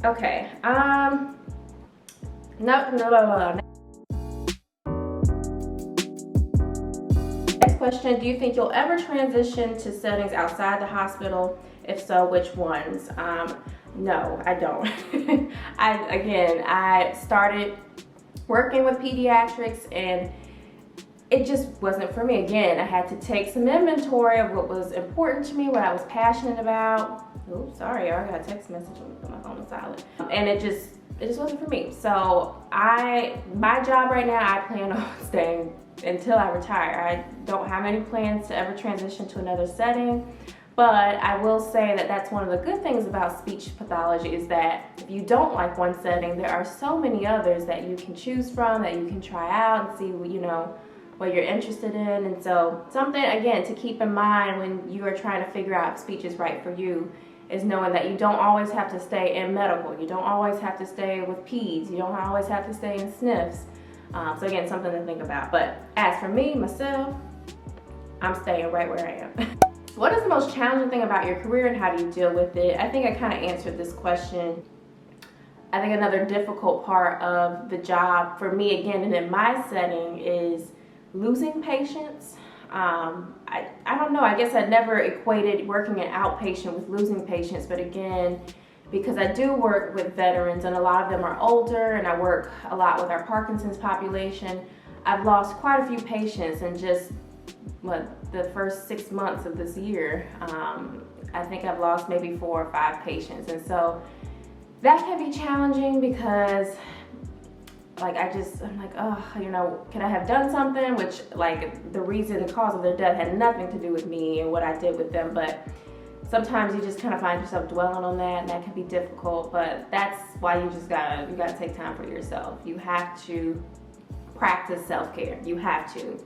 Okay, no. Next question, do you think you'll ever transition to settings outside the hospital? If so, which ones? No, I don't. I started working with pediatrics and it just wasn't for me. Again, I had to take some inventory of what was important to me, what I was passionate about. Oops, sorry, I got a text message on my phone on silent. And it just wasn't for me. So my job right now, I plan on staying until I retire. I don't have any plans to ever transition to another setting. But I will say that that's one of the good things about speech pathology is that if you don't like one setting, there are so many others that you can choose from, that you can try out and see, what you're interested in. And so something, again, to keep in mind when you are trying to figure out if speech is right for you is knowing that you don't always have to stay in medical. You don't always have to stay with peds. You don't always have to stay in SNFs. So again, something to think about. But as for me, myself, I'm staying right where I am. What is the most challenging thing about your career and how do you deal with it? I think I kind of answered this question. I think another difficult part of the job for me, again, and in my setting, is losing patients. I don't know, I guess I never equated working an outpatient with losing patients, but again, because I do work with veterans and a lot of them are older and I work a lot with our Parkinson's population, I've lost quite a few patients in just the first 6 months of this year. I think I've lost maybe 4 or 5 patients, and so that can be challenging because I'm like, oh, could I have done something? Which, like, the cause of their death had nothing to do with me and what I did with them, but sometimes you just kind of find yourself dwelling on that, and that can be difficult, but that's why you gotta take time for yourself. You have to practice self-care. You have to.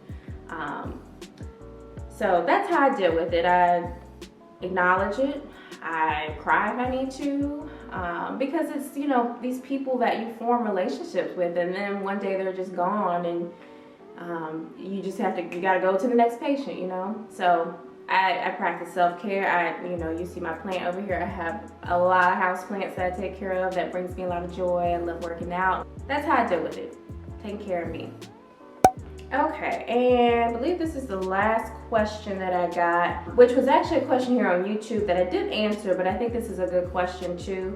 So that's how I deal with it. I acknowledge it. I cry if I need to, because it's, these people that you form relationships with, and then one day they're just gone, and you gotta go to the next patient, So I practice self-care. You see my plant over here. I have a lot of house plants that I take care of. That brings me a lot of joy. I love working out. That's how I deal with it, taking care of me. Okay, and I believe this is the last question that I got, which was actually a question here on YouTube that I did answer, but I think this is a good question too.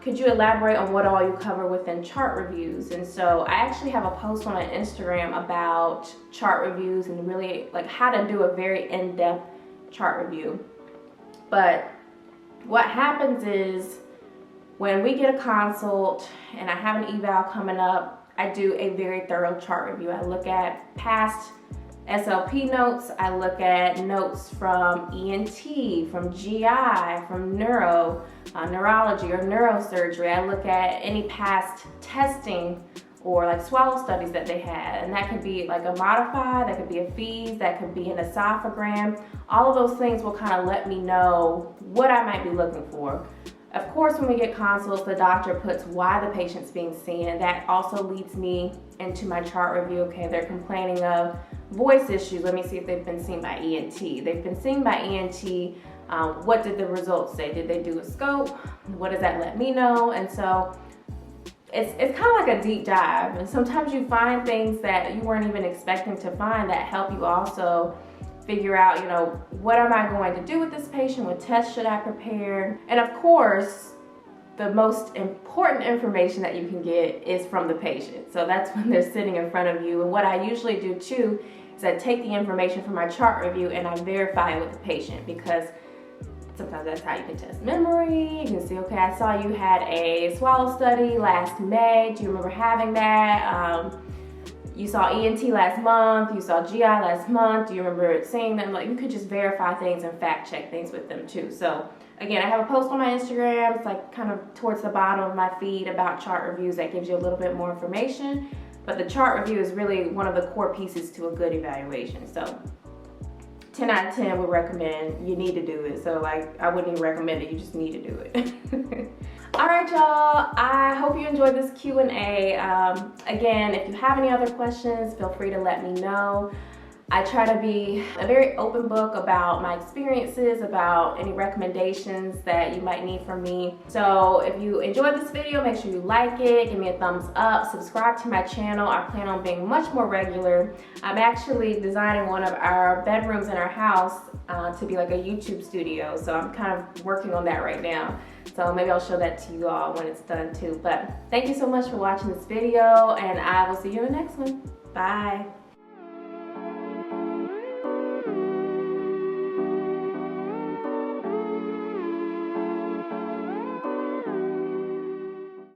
Could you elaborate on what all you cover within chart reviews? And so I actually have a post on my Instagram about chart reviews and really like how to do a very in-depth chart review. But what happens is when we get a consult and I have an eval coming up, I do a very thorough chart review. I look at past SLP notes, I look at notes from ENT, from GI, from neurology or neurosurgery. I look at any past testing or like swallow studies that they had. And that could be like a modified, that could be a FEES, that could be an esophagram. All of those things will kind of let me know what I might be looking for. Of course, when we get consults, the doctor puts why the patient's being seen, and that also leads me into my chart review. Okay, they're complaining of voice issues. Let me see if they've been seen by ENT. They've been seen by ENT. What did the results say? Did they do a scope? What does that let me know? And so it's kind of like a deep dive. And sometimes you find things that you weren't even expecting to find that help you also figure out, what am I going to do with this patient? What tests should I prepare? And of course, the most important information that you can get is from the patient. So that's when they're sitting in front of you. And what I usually do too is I take the information from my chart review and I verify it with the patient, because sometimes that's how you can test memory. You can see, okay, I saw you had a swallow study last May. Do you remember having that? You saw ENT last month, you saw GI last month, do you remember seeing them? Like, you could just verify things and fact check things with them too. So again, I have a post on my Instagram, it's like kind of towards the bottom of my feed about chart reviews that gives you a little bit more information. But the chart review is really one of the core pieces to a good evaluation. So 10 out of 10 would recommend, you need to do it. So like, I wouldn't even recommend it, you just need to do it. All right, y'all, I hope you enjoyed this Q&A. Again, if you have any other questions, feel free to let me know. I try to be a very open book about my experiences, about any recommendations that you might need from me. So if you enjoyed this video, make sure you like it, give me a thumbs up, subscribe to my channel. I plan on being much more regular. I'm actually designing one of our bedrooms in our house to be like a YouTube studio. So I'm kind of working on that right now. So maybe I'll show that to you all when it's done too. But thank you so much for watching this video, and I will see you in the next one. Bye.